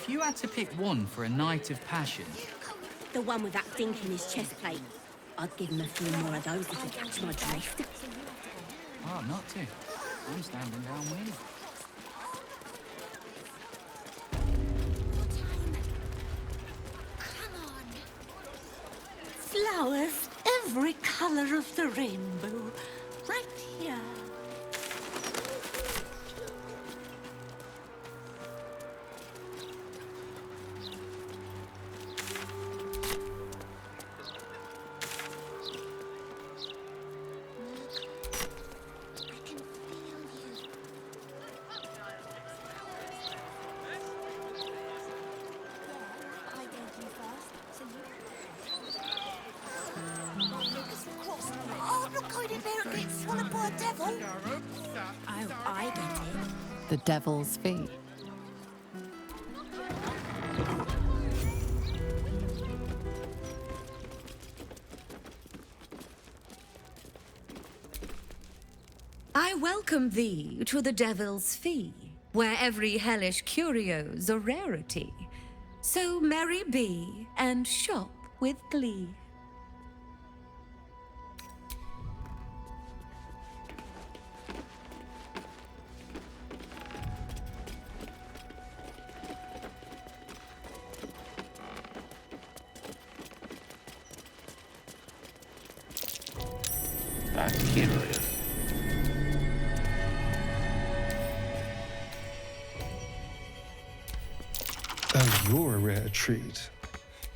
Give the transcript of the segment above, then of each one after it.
If you had to pick one for a night of passion... The one with that dink in his chest plate. I'd give him a few more of those if he catch my drift. Oh, not to. I'm standing downwind. Flowers, every colour of the rainbow, right here. The devil's fee. I welcome thee to the devil's fee, where every hellish curio's a rarity. So merry be and shop with glee. That's curious. Oh, you're a rare treat.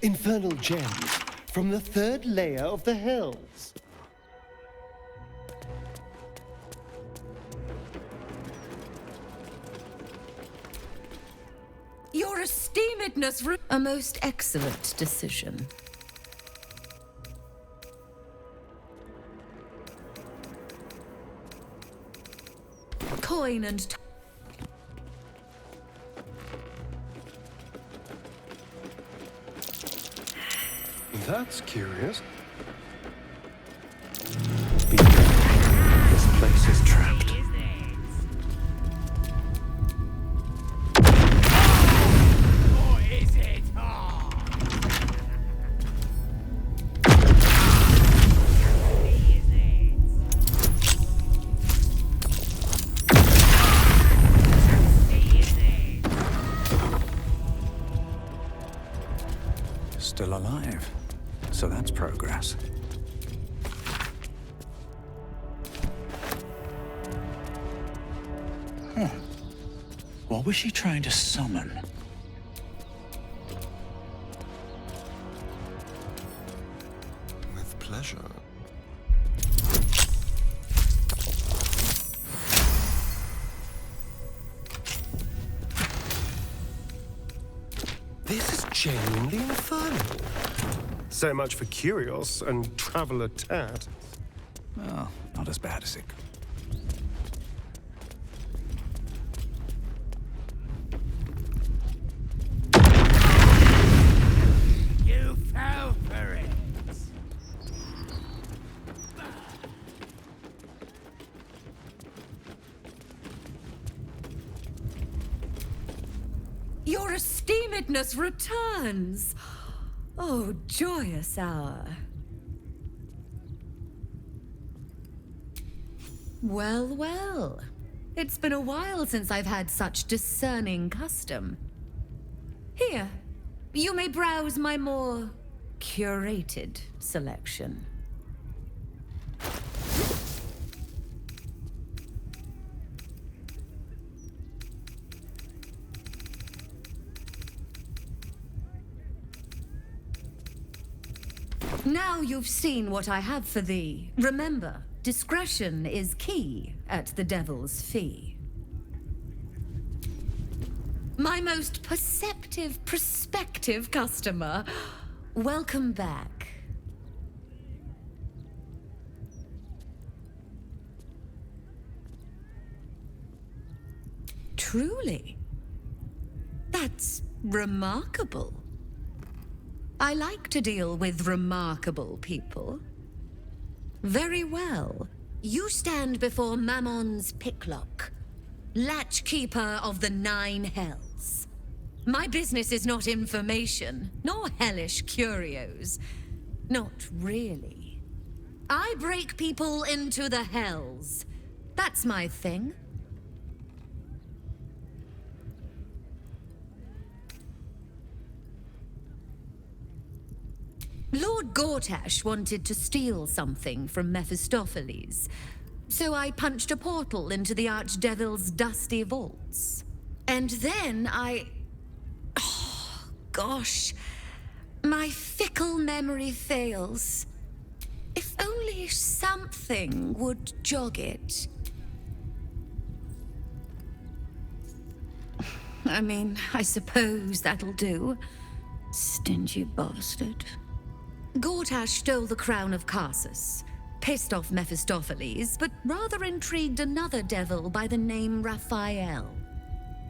Infernal gems from the third layer of the hells. Your esteemedness, a most excellent decision. Coin and That's curious. Be careful. This place is trapped. Or is it? Still alive. So that's progress. Huh. What was she trying to summon? With pleasure. This is genuinely infernal. So much for Curios and Traveler Tat. Well, not as bad as it. You fell for it. your esteemedness returns. Oh, joyous hour. Well, well. It's been a while since I've had such discerning custom. Here, you may browse my more curated selection. Now you've seen what I have for thee. Remember, discretion is key at the Devil's Fee. My most perceptive, prospective customer, welcome back. Truly, that's remarkable. I like to deal with remarkable people. Very well. You stand before Mammon's picklock, latchkeeper of the 9 hells. My business is not information, nor hellish curios. Not really. I break people into the hells. That's my thing. Lord Gortash wanted to steal something from Mephistopheles, so I punched a portal into the Archdevil's dusty vaults. And then oh, gosh. My fickle memory fails. If only something would jog it. I mean, I suppose that'll do. Stingy bastard. Gortash stole the crown of Carsus, pissed off Mephistopheles, but rather intrigued another devil by the name Raphael.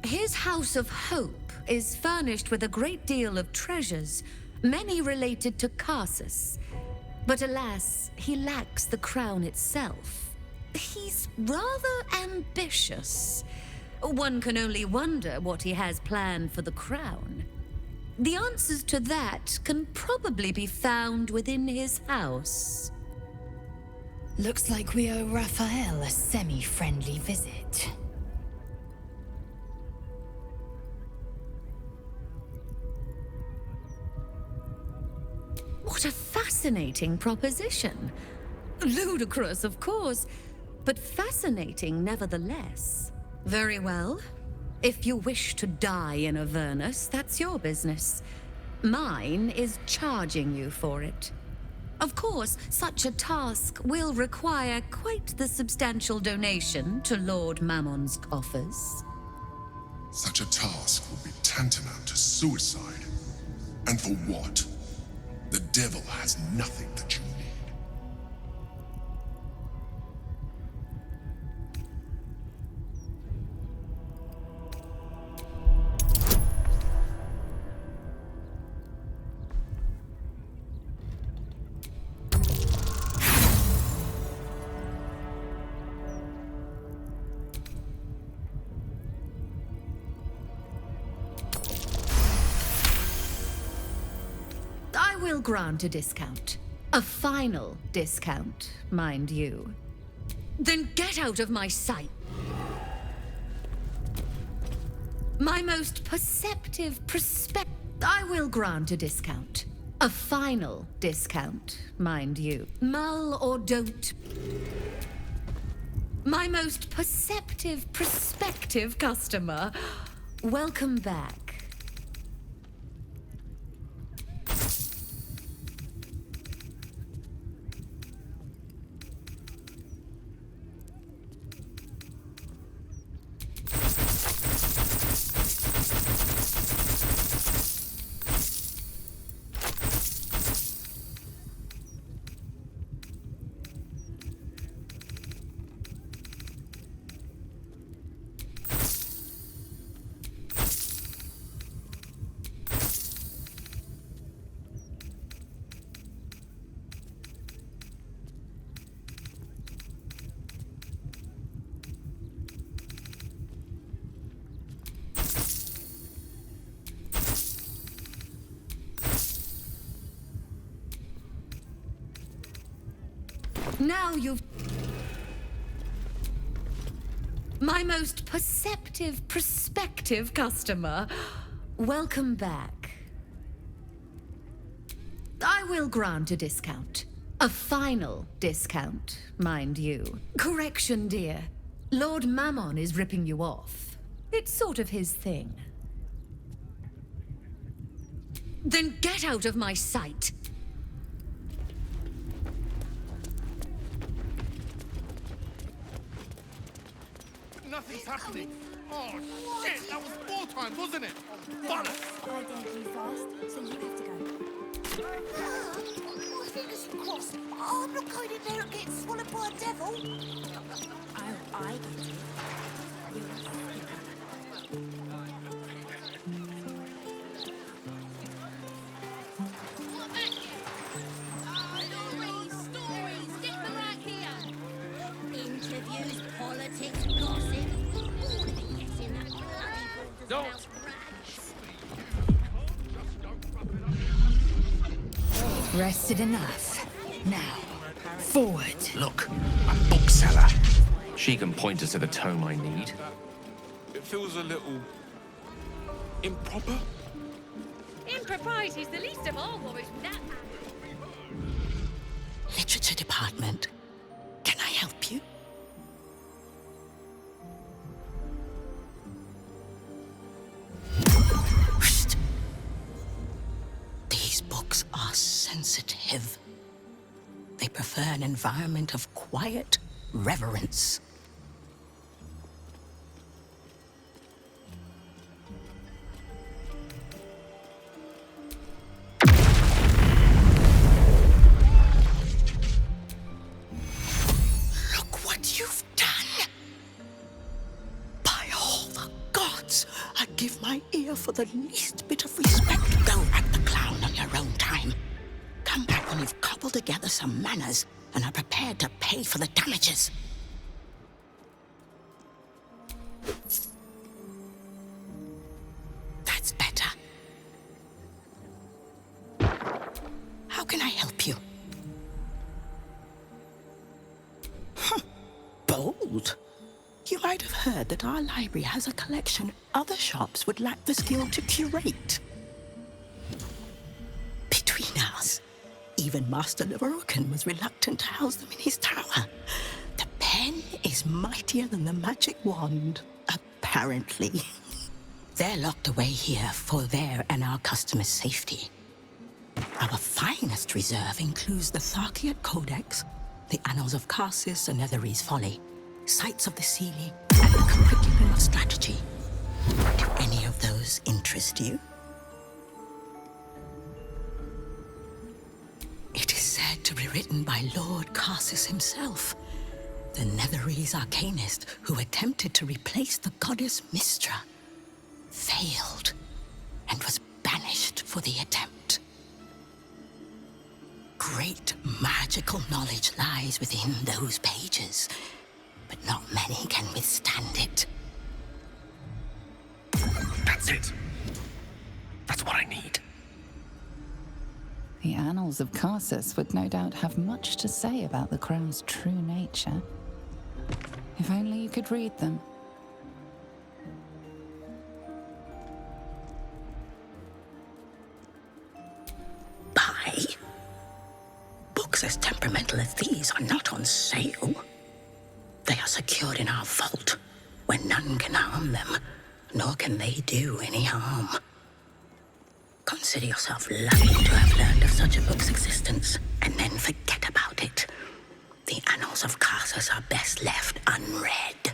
His House of Hope is furnished with a great deal of treasures, many related to Carsus. But alas, he lacks the crown itself. He's rather ambitious. One can only wonder what he has planned for the crown. The answers to that can probably be found within his house. Looks like we owe Raphael a semi-friendly visit. What a fascinating proposition. Ludicrous, of course, but fascinating nevertheless. Very well. If you wish to die in Avernus, that's your business. Mine is charging you for it. Of course, such a task will require quite the substantial donation to Lord Mammon's coffers. Such a task would be tantamount to suicide. And for what? The devil has nothing that you need. I will grant a discount. A final discount, mind you. Then get out of my sight. My most perceptive I will grant a discount. A final discount, mind you. Mull or don't. My most perceptive prospective customer. Welcome back. Now you've... My most perceptive prospective customer. Welcome back. I will grant a discount. A final discount, mind you. Correction, dear. Lord Mammon is ripping you off. It's sort of his thing. Then get out of my sight. Nothing's happening. Oh, shit! That was 4 times, wasn't it? Bollocks! I dared you first, so you have to go. My fingers crossed. I'm not going in there and getting swallowed by a devil. I get it. Interviews, politics, gossip. All of it gets in that bloody Baldur's Don't. House rags. rested enough. Now, forward. Look, a bookseller. She can point us to the tome I need. It feels a little improper. Impropriety's the least of all worries with that. Literature department. Can I help you? Whoosh. These books are sensitive. They prefer an environment of quiet reverence. Look what you've done! By all the gods, I give my ear for the least bit of respect. Go at the clown on your own time. Come back when you've cobbled together some manners and are prepared to pay for the damages. That's better. How can I help you? Bold. You might have heard that our library has a collection other shops would lack the skill to curate. Between us, even Master Leverokan was reluctant to house them in his tower. The pen is mightier than the magic wand, apparently. They're locked away here for their and our customers' safety. Our finest reserve includes the Tharkiot Codex, the Annals of Karsus and Netherese Folly, Sights of the Seelie, and the Curriculum of Strategy. Do any of those interest you? It is said to be written by Lord Karsus himself, the Netherese arcanist who attempted to replace the goddess Mystra, failed, and was banished for the attempt. Great magical knowledge lies within those pages, but not many can withstand it. That's it. That's what I need. The Annals of Karsus would no doubt have much to say about the crown's true nature. If only you could read them. Buy? Books as temperamental as these are not on sale. They are secured in our vault, where none can harm them, nor can they do any harm. Consider yourself lucky to have learned of such a book's existence, and then forget about it. The Annals of Karsus are best left unread.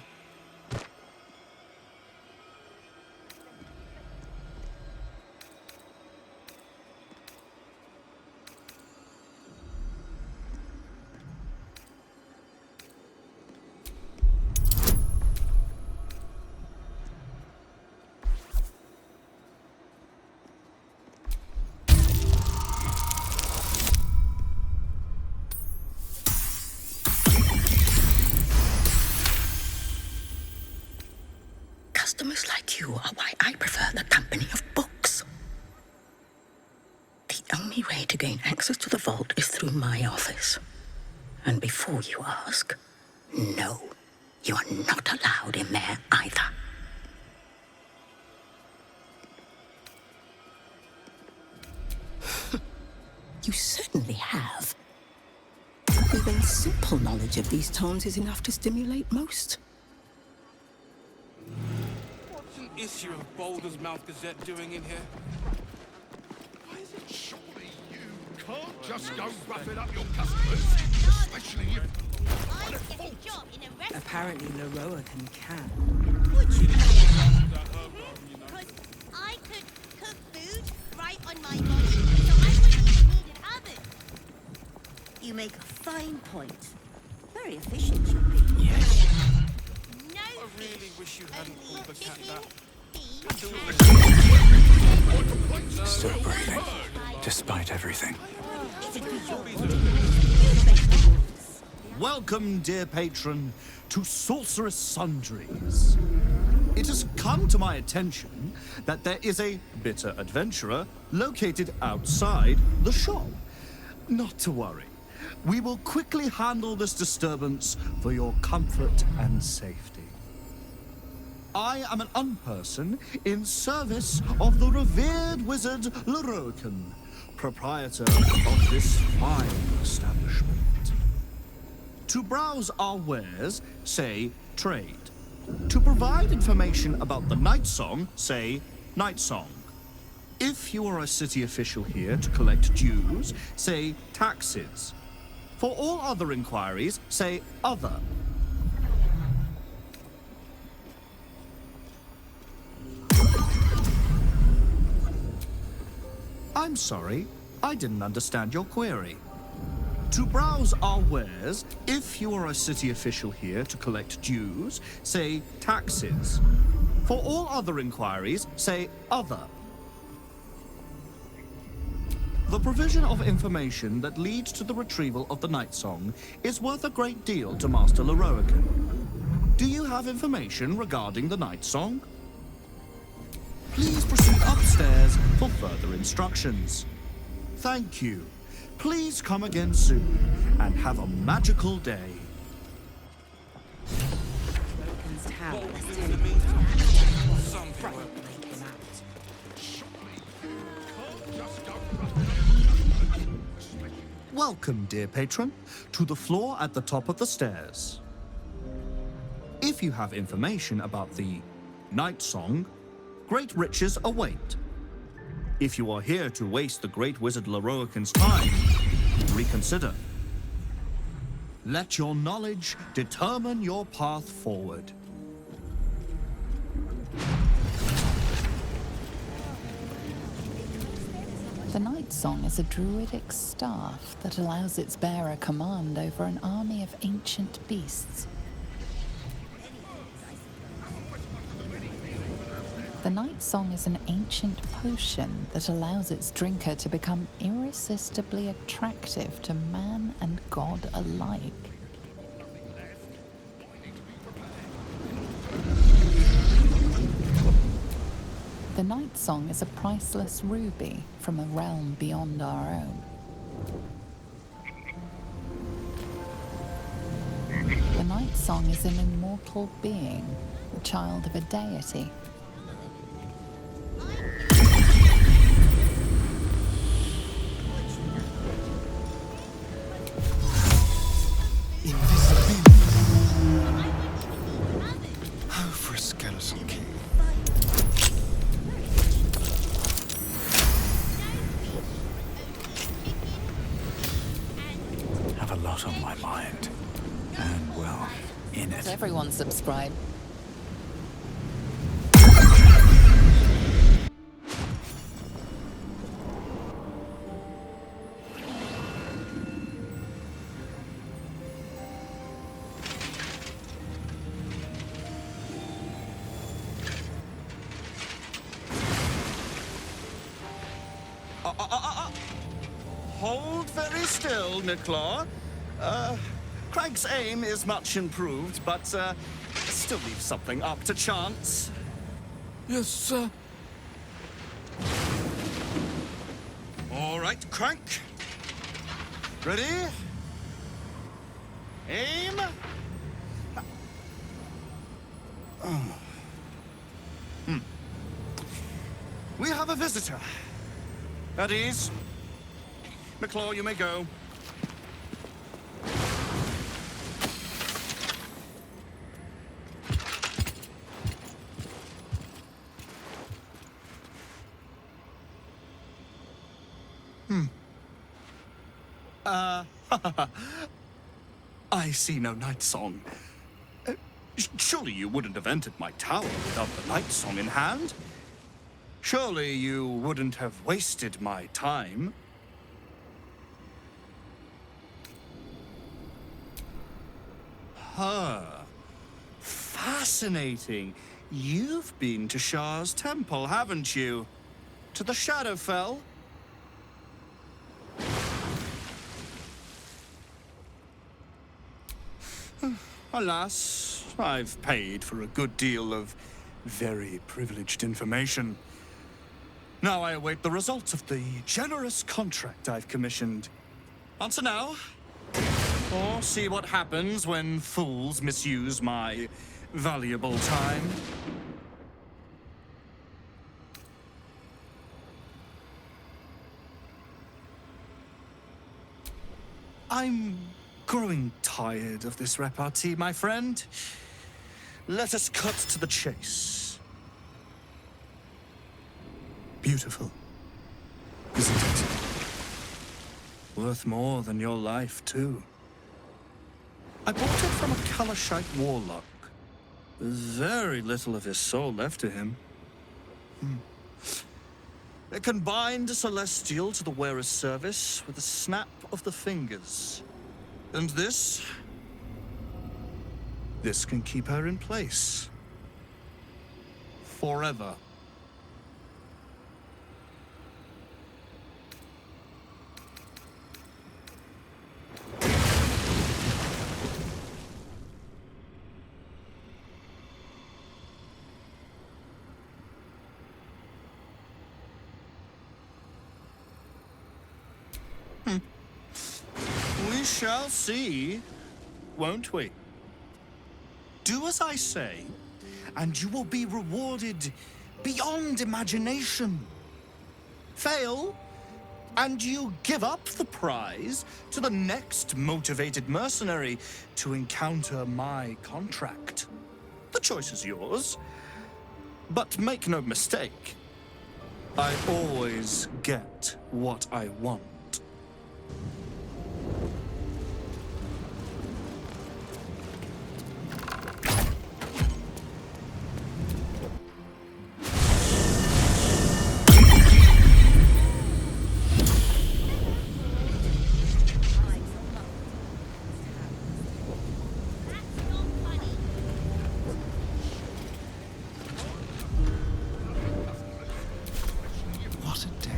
Customers like you are why I prefer the company of books. The only way to gain access to the vault is through my office. And before you ask, no, you are not allowed in there either. You certainly have. Even simple knowledge of these tones is enough to stimulate most. What's an issue of Baldur's Mouth Gazette doing in here? Why is it surely you can't just go roughing up your customers, especially if... Apparently Leroakan can. Would you? Because I could cook food right on my body, so I wouldn't even need an oven. You make a fine point. Very efficient you'll be. Yes. No I really wish you hadn't called the cat that. Still breathing, despite everything. Welcome, dear patron, to Sorceress Sundries. It has come to my attention that there is a bitter adventurer located outside the shop. Not to worry. We will quickly handle this disturbance for your comfort and safety. I am an unperson in service of the revered wizard Lorokan, proprietor of this fine establishment. To browse our wares, say trade. To provide information about the Nightsong, say Nightsong. If you are a city official here to collect dues, say taxes. For all other inquiries, say other. I'm sorry, I didn't understand your query. To browse our wares, if you are a city official here to collect dues, say taxes. For all other inquiries, say other. The provision of information that leads to the retrieval of the Nightsong is worth a great deal to Master Lorokan. Do you have information regarding the Nightsong? Please proceed upstairs for further instructions. Thank you. Please come again soon and have a magical day. Lorokan's tower. Let's turn it. Welcome, dear patron, to the floor at the top of the stairs. If you have information about the Nightsong, great riches await. If you are here to waste the great wizard Lorokan's time, reconsider. Let your knowledge determine your path forward. The Nightsong is a druidic staff that allows its bearer command over an army of ancient beasts. The Nightsong is an ancient potion that allows its drinker to become irresistibly attractive to man and god alike. The Nightsong is a priceless ruby from a realm beyond our own. The Nightsong is an immortal being, the child of a deity. Oh, for a skeleton king. Have a lot on my mind. And, well, in it. Does everyone subscribe? Hold very still, Nicklaw. Craig's aim is much improved, but still leaves something up to chance. Yes, sir. All right, Crank. Ready? Aim. We have a visitor. At ease. Nicklaw, you may go. I see no Nightsong. Surely you wouldn't have entered my tower without the Nightsong in hand? Surely you wouldn't have wasted my time? Fascinating. You've been to Shah's temple, haven't you? To the Shadowfell? Alas, I've paid for a good deal of very privileged information. Now I await the results of the generous contract I've commissioned. Answer now. Or see what happens when fools misuse my valuable time. I'm growing tired of this repartee, my friend. Let us cut to the chase. Beautiful, isn't it? Worth more than your life, too. I bought it from a Kalashite warlock. There's very little of his soul left to him. It can bind a celestial to the wearer's service with a snap of the fingers. And this can keep her in place. Forever. We shall see, won't we? Do as I say, and you will be rewarded beyond imagination. Fail, and you give up the prize to the next motivated mercenary to encounter my contract. The choice is yours, but make no mistake, I always get what I want. What a day.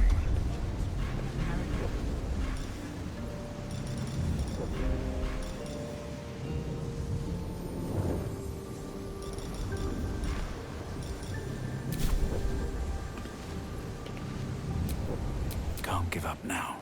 Can't give up now.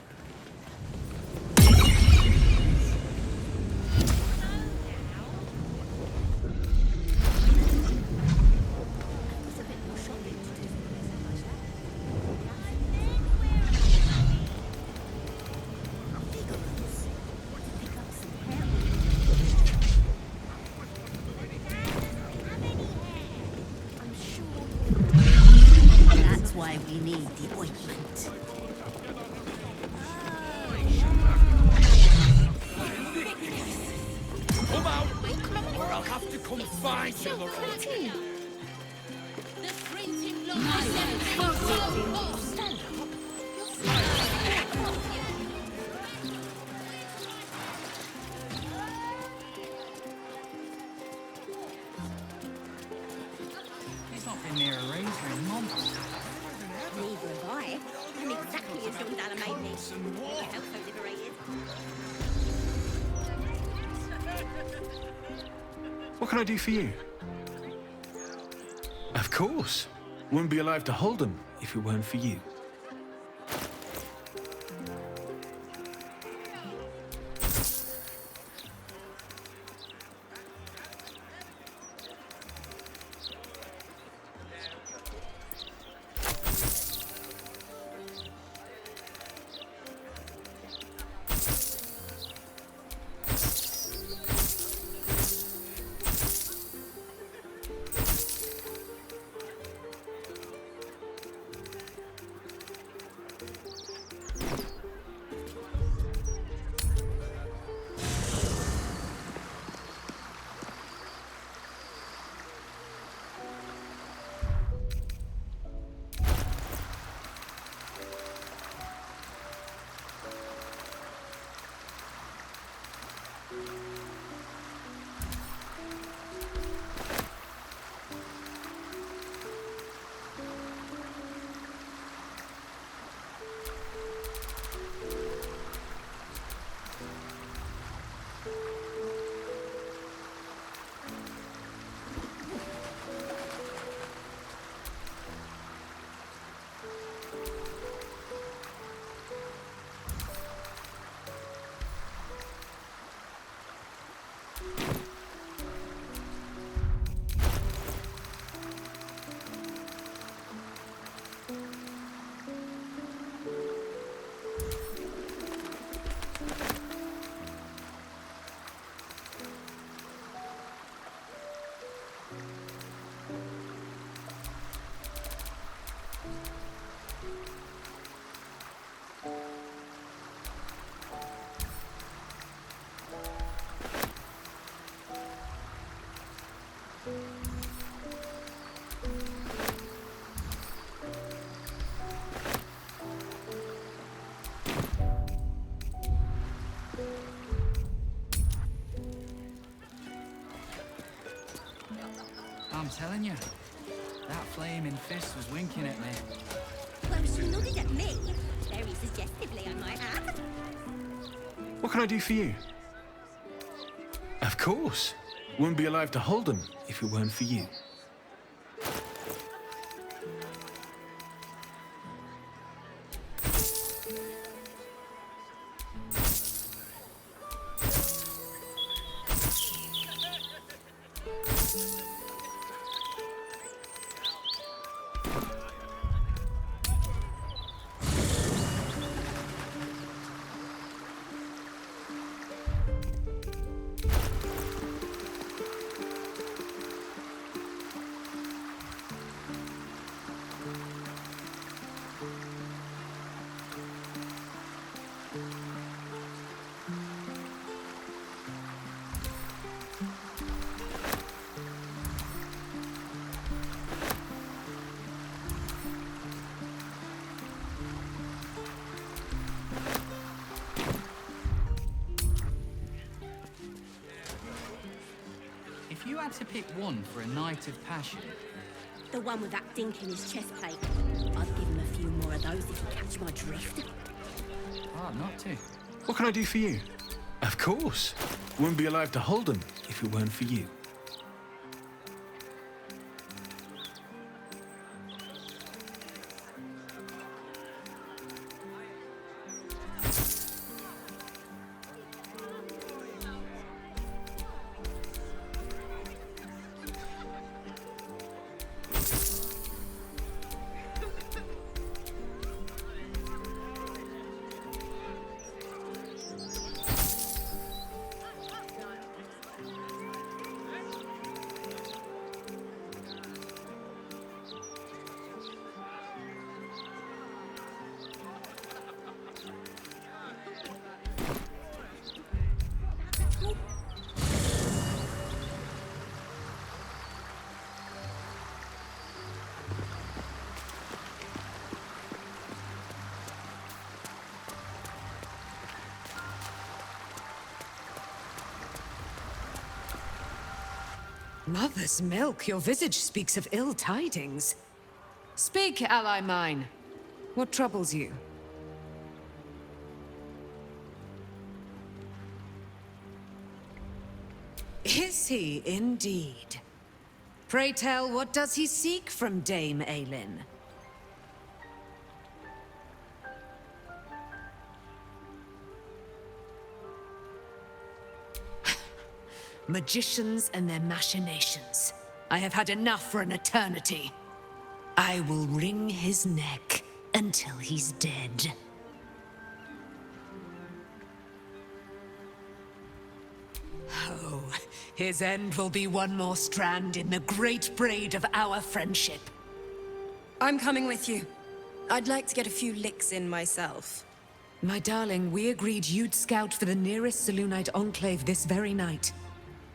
That's why we need the ointment. Come out, or I'll have to come find you, Lorraine. He's not been near a razor in months. Neither have I. I'm exactly as young Dana made me. Never felt so liberated. What can I do for you? Of course. Wouldn't be alive to hold them if it weren't for you. I'm telling you, that flaming fist was winking at me. Well, she nodded at me. Very suggestively, I might add. What can I do for you? Of course. Wouldn't be alive to hold them if it weren't for you. If you had to pick one for a night of passion, The one with that dink in his chest plate. I'd give him a few more of those if you catch my drift. hard not to. What can I do for you? Of course. Wouldn't be alive to hold them if it weren't for you. Mother's milk, your visage speaks of ill tidings. Speak, ally mine. What troubles you? Is he indeed? Pray tell, what does he seek from Dame Aelin? Magicians and their machinations. I have had enough for an eternity. I will wring his neck until he's dead. Oh, his end will be one more strand in the great braid of our friendship. I'm coming with you. I'd like to get a few licks in myself. My darling, we agreed you'd scout for the nearest Selûnite enclave this very night.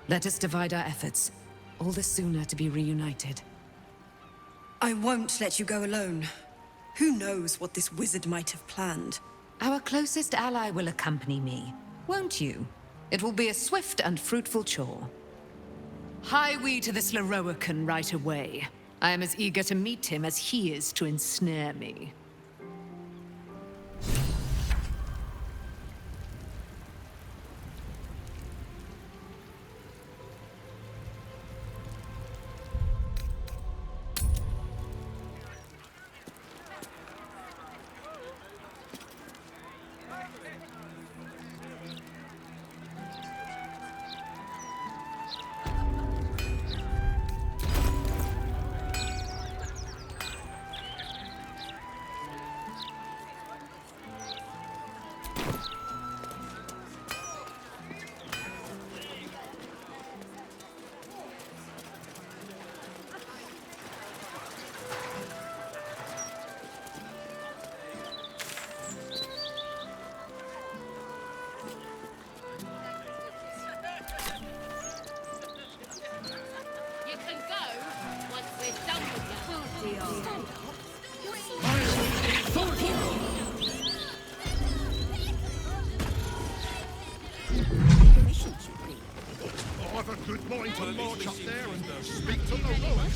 Let us divide our efforts. All the sooner to be reunited. I won't let you go alone. Who knows what this wizard might have planned? Our closest ally will accompany me, won't you? It will be a swift and fruitful chore. Hie we to this Leroican right away. I am as eager to meet him as he is to ensnare me. Oh, I've a good mind to march up there and speak to the Rowan.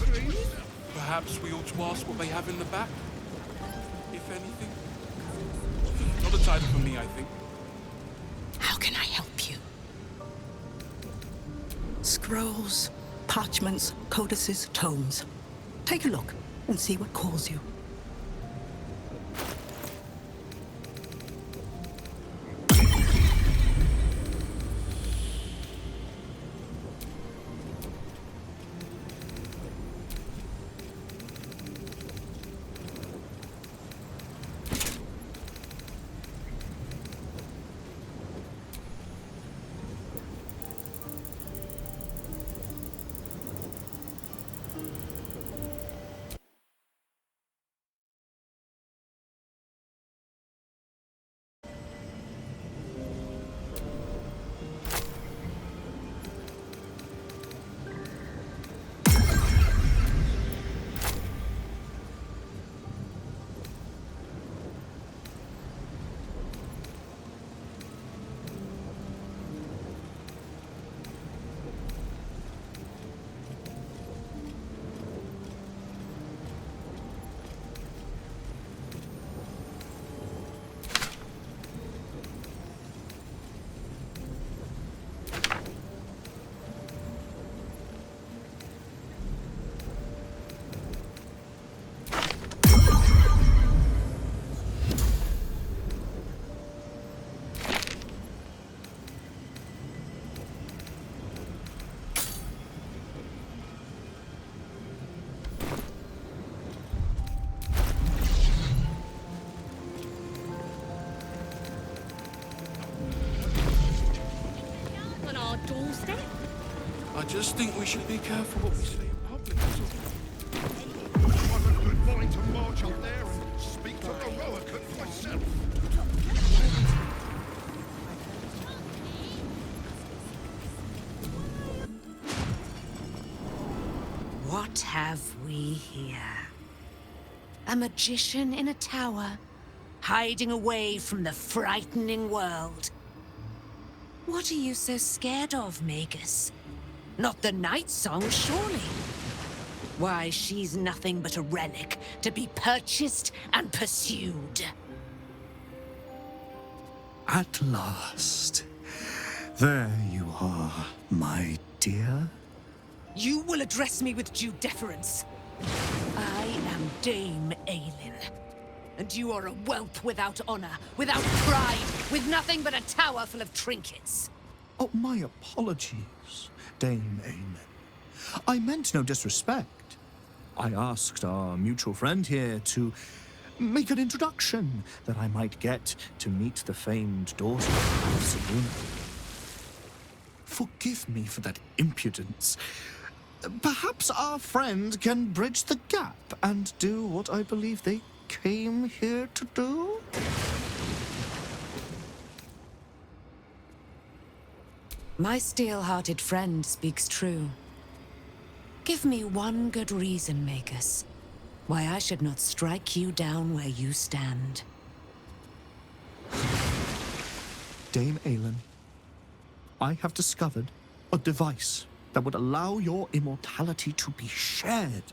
Perhaps we ought to ask what they have in the back, if anything. Not a title for me, I think. How can I help you? Scrolls, parchments, codices, tomes. Take a look and see what calls you. I just think we should be careful what we say in public. I've a good mind to march up there and speak to the Rowan myself. What have we here? A magician in a tower, hiding away from the frightening world. What are you so scared of, Magus? Not the Nightsong, surely? Why, she's nothing but a relic to be purchased and pursued. At last. There you are, my dear. You will address me with due deference. I am Dame Aelin. And you are a whelp without honor, without pride, with nothing but a tower full of trinkets. Oh, my apologies, Dame Aelin. I meant no disrespect. I asked our mutual friend here to make an introduction that I might get to meet the famed daughter of Seluna. Forgive me for that impudence. Perhaps our friend can bridge the gap and do what I believe they came here to do? My steel-hearted friend speaks true. Give me one good reason, Magus, why I should not strike you down where you stand. Dame Aelin, I have discovered a device that would allow your immortality to be shared.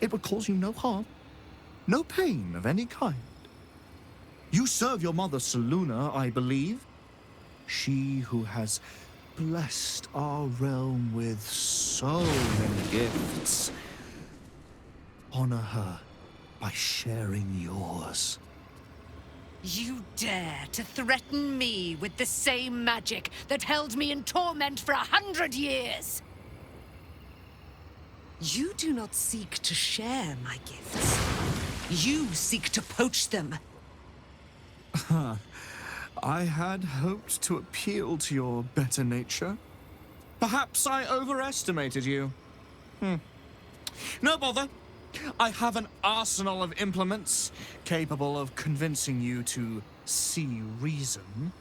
It would cause you no harm, no pain of any kind. You serve your mother Seluna, I believe. She who has blessed our realm with so many gifts. Honor her by sharing yours. You dare to threaten me with the same magic that held me in torment for 100 years? You do not seek to share my gifts. You seek to poach them. I had hoped to appeal to your better nature. Perhaps I overestimated you. No bother. I have an arsenal of implements capable of convincing you to see reason.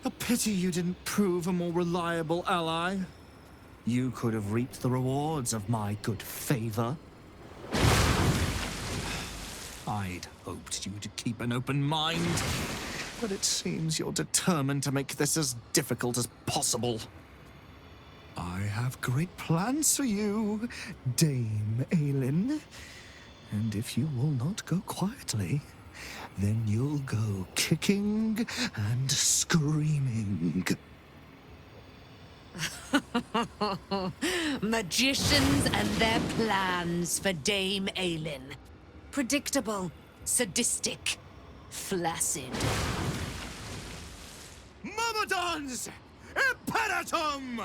A pity you didn't prove a more reliable ally. You could have reaped the rewards of my good favor. I'd hoped you to keep an open mind, but it seems you're determined to make this as difficult as possible. I have great plans for you, Dame Aelin. And if you will not go quietly, then you'll go kicking and screaming. Magicians and their plans for Dame Aelin. Predictable, sadistic, flaccid. Myrmidons! Imperatum!